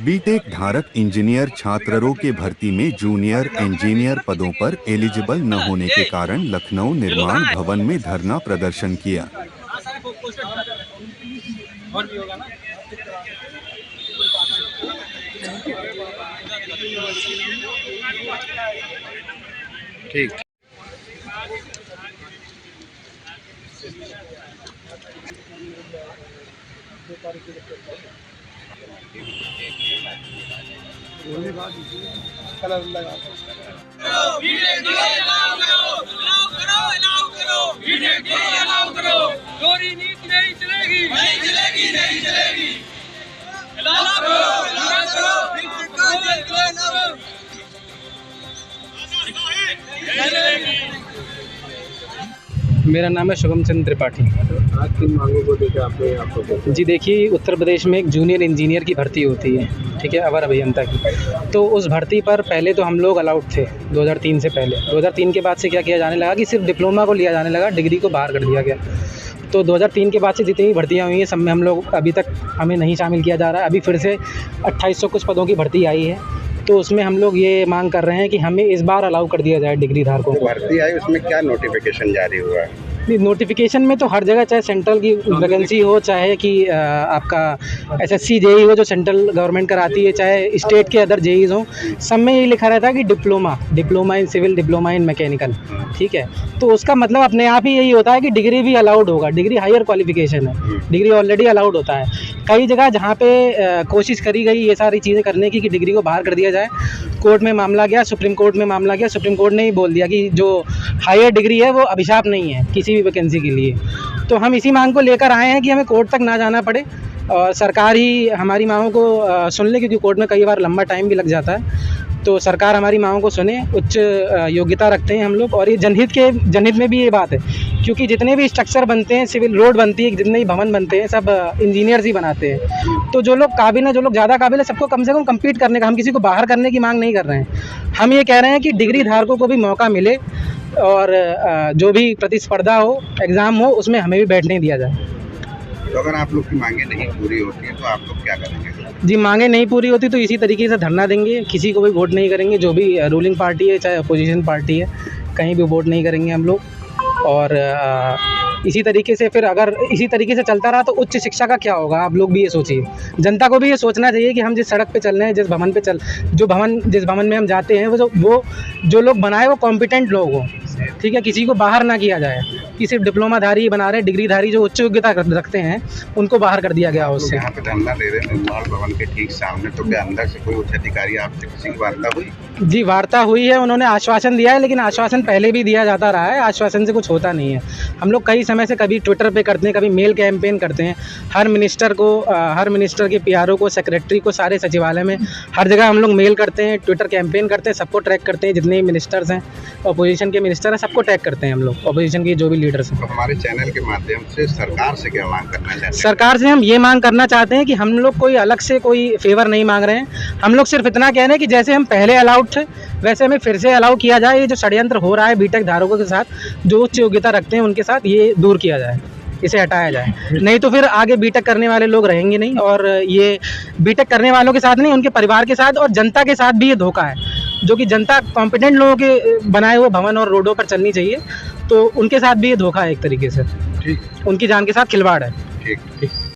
BTech धारक engineer छात्रों के भर्ती में जूनियर इंजीनियर पदों पर एलिजिबल न होने के कारण लखनऊ निर्माण भवन में धरना प्रदर्शन किया। ठीक। कलर लगा चोरी नीति नहीं चलेगी, नहीं चलेगी, नहीं चलेगी। मेरा नाम है शुभम चंद्र त्रिपाठी। आज किन मांगों को लेकर आपने यहाँ पर? जी देखिए, उत्तर प्रदेश में एक जूनियर इंजीनियर की भर्ती होती है, ठीक है, अवर अभियंता की। तो उस भर्ती पर पहले तो हम लोग अलाउड थे 2003 से पहले। 2003 के बाद से क्या किया जाने लगा कि सिर्फ डिप्लोमा को लिया जाने लगा, डिग्री को बाहर कर दिया गया। तो 2003 के बाद से जितनी भी भर्तियाँ हुई हैं सब में हम लोग अभी तक हमें नहीं शामिल किया जा रहा है। अभी फिर से 2800 कुछ पदों की भर्ती आई है, तो उसमें हम लोग ये मांग कर रहे हैं कि हमें इस बार अलाउ कर दिया जाए डिग्री धारकों को। भर्ती आई उसमें क्या नोटिफिकेशन जारी हुआ है? नोटिफिकेशन में तो हर जगह, चाहे सेंट्रल की वैकेंसी हो, चाहे कि आपका एसएससी जेई हो जो सेंट्रल गवर्नमेंट कराती है, चाहे स्टेट के अदर जेईज हो, सब में ये लिखा रहता है कि diploma in civil, diploma in mechanical, ठीक है। तो उसका मतलब अपने आप ही यही होता है कि डिग्री भी अलाउड होगा। डिग्री हायर क्वालिफिकेशन है, डिग्री ऑलरेडी अलाउड होता है। कई जगह जहाँ पे कोशिश करी गई ये सारी चीज़ें करने की कि डिग्री को बाहर कर दिया जाए, कोर्ट में मामला गया, सुप्रीम कोर्ट में मामला गया, सुप्रीम कोर्ट ने ही बोल दिया कि जो हायर डिग्री है वो अभिशाप नहीं है किसी भी वैकेंसी के लिए। तो हम इसी मांग को लेकर आए हैं कि हमें कोर्ट तक ना जाना पड़े और सरकार ही हमारी मांगों को सुन ले, क्योंकि कोर्ट में कई बार लंबा टाइम भी लग जाता है। तो सरकार हमारी मांगों को सुने। उच्च योग्यता रखते हैं हम लोग, और ये जनहित में भी ये बात है, क्योंकि जितने भी स्ट्रक्चर बनते हैं, सिविल रोड बनती है, जितने भी भवन बनते हैं, सब इंजीनियर्स ही बनाते हैं। तो जो लोग काबिल हैं, जो लोग ज़्यादा काबिल है, सबको कम से कम कम्पीट करने का, हम किसी को बाहर करने की मांग नहीं कर रहे हैं। हम ये कह रहे हैं कि डिग्री धारकों को भी मौका मिले और जो भी प्रतिस्पर्धा हो, एग्ज़ाम हो, उसमें हमें भी बैठने दिया जाए। तो अगर आप लोग की मांगे नहीं पूरी होती हैं तो आप लोग क्या करेंगे? जी, मांगे नहीं पूरी होती तो इसी तरीके से धरना देंगे, किसी को भी वोट नहीं करेंगे। जो भी रूलिंग पार्टी है, चाहे अपोजिशन पार्टी है, कहीं भी वोट नहीं करेंगे हम लोग। और इसी तरीके से फिर अगर इसी तरीके से चलता रहा तो उच्च शिक्षा का क्या होगा, आप लोग भी ये सोचिए। जनता को भी ये सोचना चाहिए कि हम जिस सड़क पे चल रहे हैं, जिस भवन में हम जाते हैं, वो जो लोग बनाए वो कॉम्पिटेंट लोग हों, ठीक है। किसी को बाहर ना किया जाए कि सिर्फ डिप्लोमाधारी बना रहे, डिग्रीधारी जो उच्च योग्यता रखते हैं उनको बाहर कर दिया गया उससे। यहाँ पे धरना दे रहे हैं निर्माण भवन के ठीक सामने, तो क्या अंदर से कोई उच्च अधिकारी आपसे किसी की वार्ता हुई? जी, वार्ता हुई है, उन्होंने आश्वासन दिया है, लेकिन आश्वासन पहले भी दिया जाता रहा है, आश्वासन से कुछ होता नहीं है। हम लोग कई समय से कभी ट्विटर पे करते हैं, कभी मेल कैंपेन करते हैं, हर मिनिस्टर के पीआरओ को, सेक्रेटरी को, सारे सचिवालय में हर जगह हम लोग मेल करते हैं, ट्विटर कैंपेन करते हैं, सबको ट्रैक करते हैं। जितने भी मिनिस्टर्स हैं, अपोजिशन के मिनिस्टर हैं, सबको ट्रैक करते हैं हम लोग, अपोजिशन के जो भी लीडर्स हैं। तो हमारे चैनल के माध्यम से सरकार से क्या मांग करना चाहते हैं? सरकार से हम ये मांग करना चाहते हैं कि हम लोग कोई अलग से कोई फेवर नहीं मांग रहे हैं। हम लोग सिर्फ इतना कह रहे हैं कि जैसे हम पहले अलाउड थे वैसे हमें फिर से अलाउ किया जाए। ये जो षड्यंत्र हो रहा है बीटेक धारकों के साथ, जो उच्च योग्यता रखते हैं उनके साथ, ये दूर किया जाए, इसे हटाया जाए। नहीं तो फिर आगे बीटेक करने वाले लोग रहेंगे नहीं, और ये बीटेक करने वालों के साथ नहीं, उनके परिवार के साथ और जनता के साथ भी ये धोखा है। जो कि जनता कॉम्पिटेंट लोगों के बनाए हुए भवन और रोडों पर चलनी चाहिए, तो उनके साथ भी ये धोखा है एक तरीके से। ठीक, उनकी जान के साथ खिलवाड़ है। ठीक।